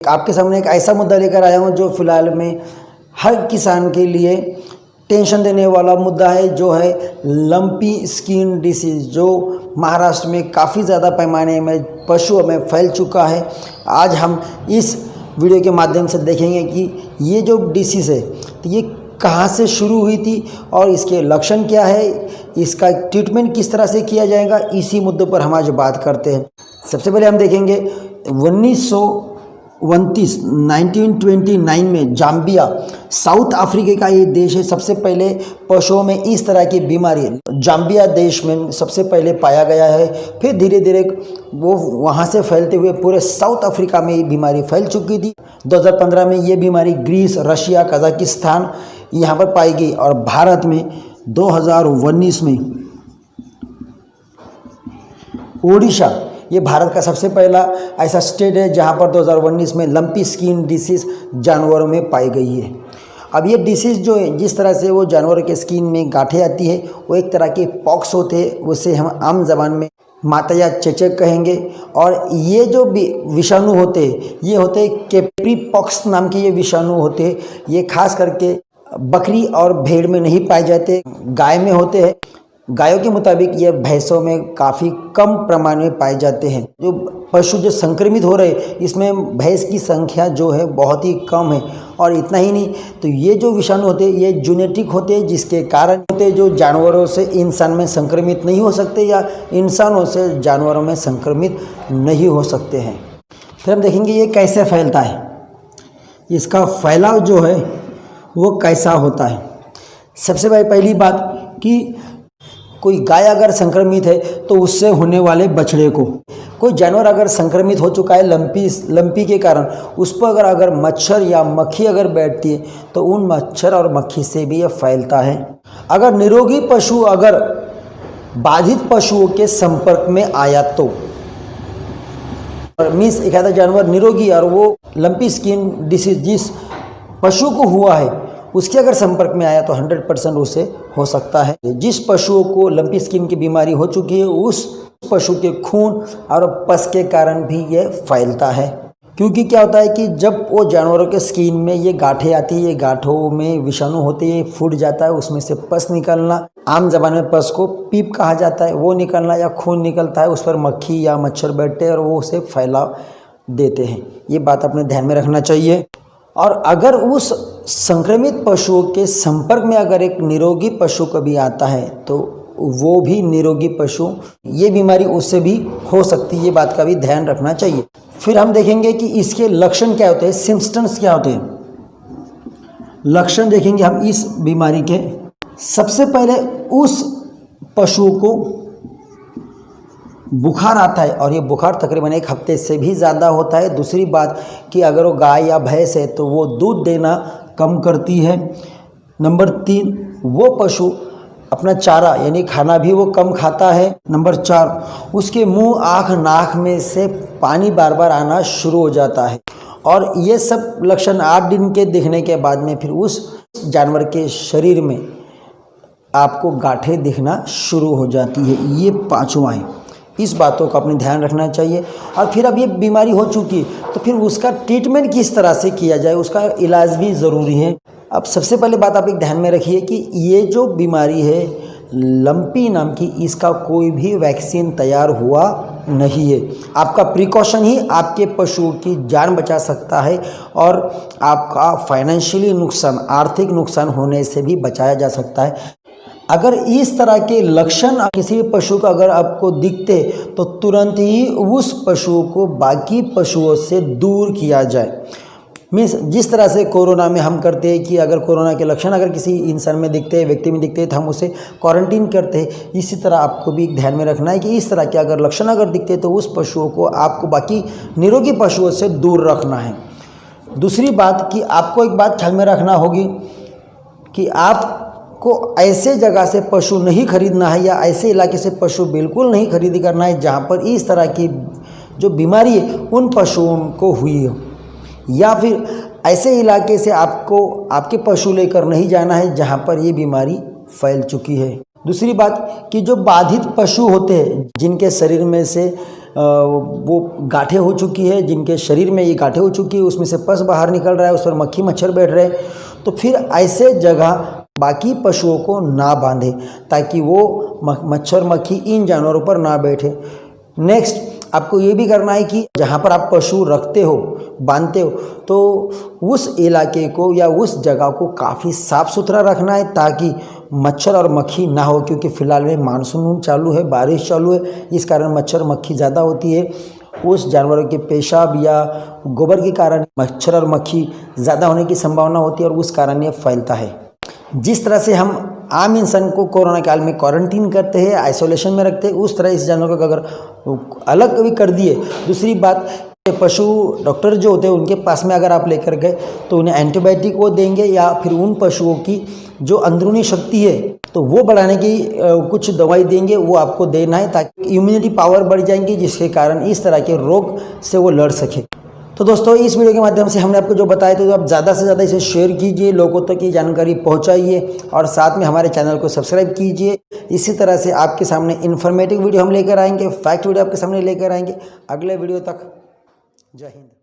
आपके सामने एक ऐसा मुद्दा लेकर आया हूँ जो फिलहाल में हर किसान के लिए टेंशन देने वाला मुद्दा है, जो है लंपी स्किन डिसीज़, जो महाराष्ट्र में काफ़ी ज़्यादा पैमाने में पशुओं में फैल चुका है। आज हम इस वीडियो के माध्यम से देखेंगे कि ये जो डिसीज़ है तो ये कहाँ से शुरू हुई थी और इसके लक्षण क्या है, इसका ट्रीटमेंट किस तरह से किया जाएगा, इसी मुद्दे पर हम आज बात करते हैं। सबसे पहले हम देखेंगे 1929 में जाम्बिया, साउथ अफ्रीका का ये देश है, सबसे पहले पशुओं में इस तरह की बीमारी जाम्बिया देश में सबसे पहले पाया गया है। फिर धीरे धीरे वो वहाँ से फैलते हुए पूरे साउथ अफ्रीका में ये बीमारी फैल चुकी थी। 2015 में ये बीमारी ग्रीस, रशिया, कजाकिस्तान यहाँ पर पाई गई और भारत में 2019 में ओडिशा, ये भारत का सबसे पहला ऐसा स्टेट है जहाँ पर 2019 में लंपी स्किन डिसीज़ जानवरों में पाई गई है। अब ये डिसीज़ जो है, जिस तरह से वो जानवरों के स्किन में गांठें आती है, वो एक तरह के पॉक्स होते हैं, उसे हम आम जबान में माता या चेचक कहेंगे। और ये जो विषाणु होते हैं, ये होते हैं कैप्री पॉक्स नाम के ये विषाणु होते हैं। ये खास करके बकरी और भेड़ में नहीं पाए जाते, गाय में होते हैं। गायों के मुताबिक ये भैंसों में काफ़ी कम प्रमाण में पाए जाते हैं। जो पशु जो संक्रमित हो रहे, इसमें भैंस की संख्या जो है बहुत ही कम है। और इतना ही नहीं, तो ये जो विषाणु होते हैं ये जेनेटिक होते हैं, जिसके कारण होते हैं जो जानवरों से इंसान में संक्रमित नहीं हो सकते या इंसानों से जानवरों में संक्रमित नहीं हो सकते हैं। फिर हम देखेंगे ये कैसे फैलता है, इसका फैलाव जो है वो कैसा होता है। सबसे पहली बात कि कोई गाय अगर संक्रमित है तो उससे होने वाले बछड़े को, कोई जानवर अगर संक्रमित हो चुका है लंपी के कारण, उस पर अगर मच्छर या मक्खी अगर बैठती है तो उन मच्छर और मक्खी से भी यह फैलता है। अगर निरोगी पशु अगर बाधित पशुओं के संपर्क में आया तो मीन्स एक आधा जानवर निरोगी और वो लंपी स्किन डिसीज जिस पशु को हुआ है उसके अगर संपर्क में आया तो 100% उसे हो सकता है। जिस पशुओं को लंपी स्किन की बीमारी हो चुकी है उस पशु के खून और पस के कारण भी यह फैलता है। क्योंकि क्या होता है कि जब वो जानवरों के स्किन में ये गांठें आती है, ये गांठों में विषाणु होते हैं, फूट जाता है, उसमें से पस निकलना, आम जबान में पस को पीप कहा जाता है, वो निकलना या खून निकलता है, उस पर मक्खी या मच्छर बैठते हैं और वो उसे फैला देते हैं। ये बात अपने ध्यान में रखना चाहिए। और अगर उस संक्रमित पशुओं के संपर्क में अगर एक निरोगी पशु कभी आता है तो वो भी निरोगी पशु, ये बीमारी उससे भी हो सकती है। ये बात का भी ध्यान रखना चाहिए। फिर हम देखेंगे कि इसके लक्षण क्या होते हैं, सिम्पटम्स क्या होते हैं। लक्षण देखेंगे हम इस बीमारी के। सबसे पहले उस पशु को बुखार आता है और ये बुखार तकरीबन 1 हफ्ते से भी ज़्यादा होता है। दूसरी बात कि अगर वो गाय या भैंस है तो वो दूध देना कम करती है। नंबर 3, वो पशु अपना चारा यानी खाना भी वो कम खाता है। नंबर 4, उसके मुंह, आँख, नाक में से पानी बार बार आना शुरू हो जाता है। और ये सब लक्षण 8 दिन के दिखने के बाद में फिर उस जानवर के शरीर में आपको गांठें दिखना शुरू हो जाती है। ये 5वां है। इस बातों का अपने ध्यान रखना चाहिए। और फिर अब ये बीमारी हो चुकी तो फिर उसका ट्रीटमेंट किस तरह से किया जाए, उसका इलाज भी ज़रूरी है। अब सबसे पहले बात आप एक ध्यान में रखिए कि ये जो बीमारी है लंपी नाम की, इसका कोई भी वैक्सीन तैयार हुआ नहीं है। आपका प्रिकॉशन ही आपके पशुओं की जान बचा सकता है और आपका फाइनेंशियली नुकसान, आर्थिक नुकसान होने से भी बचाया जा सकता है। अगर इस तरह के लक्षण किसी भी पशु का अगर आपको दिखते तो तुरंत ही उस पशु को बाकी पशुओं से दूर किया जाए। मीन्स जिस तरह से कोरोना में हम करते हैं कि अगर कोरोना के लक्षण अगर किसी इंसान में दिखते हैं, व्यक्ति में दिखते हैं, तो हम उसे क्वारंटीन करते हैं। इसी तरह आपको भी ध्यान में रखना है कि इस तरह के अगर लक्षण अगर दिखते हैं तो उस पशुओं को आपको बाकी निरोगी पशुओं से दूर रखना है। दूसरी बात कि आपको एक बात ख्याल में रखना होगी कि आपको ऐसे जगह से पशु नहीं खरीदना है या ऐसे इलाके से पशु बिल्कुल नहीं खरीदी करना है जहाँ पर इस तरह की जो बीमारी है उन पशुओं को हुई हो। या फिर ऐसे इलाके से आपको आपके पशु लेकर नहीं जाना है जहाँ पर ये बीमारी फैल चुकी है। दूसरी बात कि जो बाधित पशु होते हैं जिनके शरीर में से वो गांठें हो चुकी है, जिनके शरीर में ये गांठें हो चुकी है, उसमें से पस बाहर निकल रहा है, उस पर मक्खी मच्छर बैठ रहे हैं, तो फिर ऐसे जगह बाकी पशुओं को ना बांधे ताकि वो मच्छर मक्खी इन जानवरों पर ना बैठे। नेक्स्ट आपको ये भी करना है कि जहाँ पर आप पशु रखते हो, बांधते हो, तो उस इलाके को या उस जगह को काफ़ी साफ़ सुथरा रखना है ताकि मच्छर और मक्खी ना हो, क्योंकि फ़िलहाल में मानसून चालू है, बारिश चालू है, इस कारण मच्छर मक्खी ज़्यादा होती है। उस जानवरों के पेशाब या गोबर के कारण मच्छर और मक्खी ज़्यादा होने की संभावना होती है और उस कारण ये फैलता है। जिस तरह से हम आम इंसान को कोरोना काल में क्वारंटीन करते हैं, आइसोलेशन में रखते हैं, उस तरह इस जानवर को अगर अलग भी कर दिए। दूसरी बात, पशु डॉक्टर जो होते हैं उनके पास में अगर आप लेकर गए तो उन्हें एंटीबायोटिक वो देंगे या फिर उन पशुओं की जो अंदरूनी शक्ति है तो वो बढ़ाने की कुछ दवाई देंगे, वो आपको देना है ताकि इम्यूनिटी पावर बढ़ जाएंगी, जिसके कारण इस तरह के रोग से वो लड़ सके। तो दोस्तों इस वीडियो के माध्यम से हमने आपको जो बताया तो आप ज़्यादा से ज़्यादा इसे शेयर कीजिए, लोगों तक ये जानकारी पहुंचाइए और साथ में हमारे चैनल को सब्सक्राइब कीजिए। इसी तरह से आपके सामने इन्फॉर्मेटिव वीडियो हम लेकर आएंगे, फैक्ट वीडियो आपके सामने लेकर आएंगे। अगले वीडियो तक जय हिंद।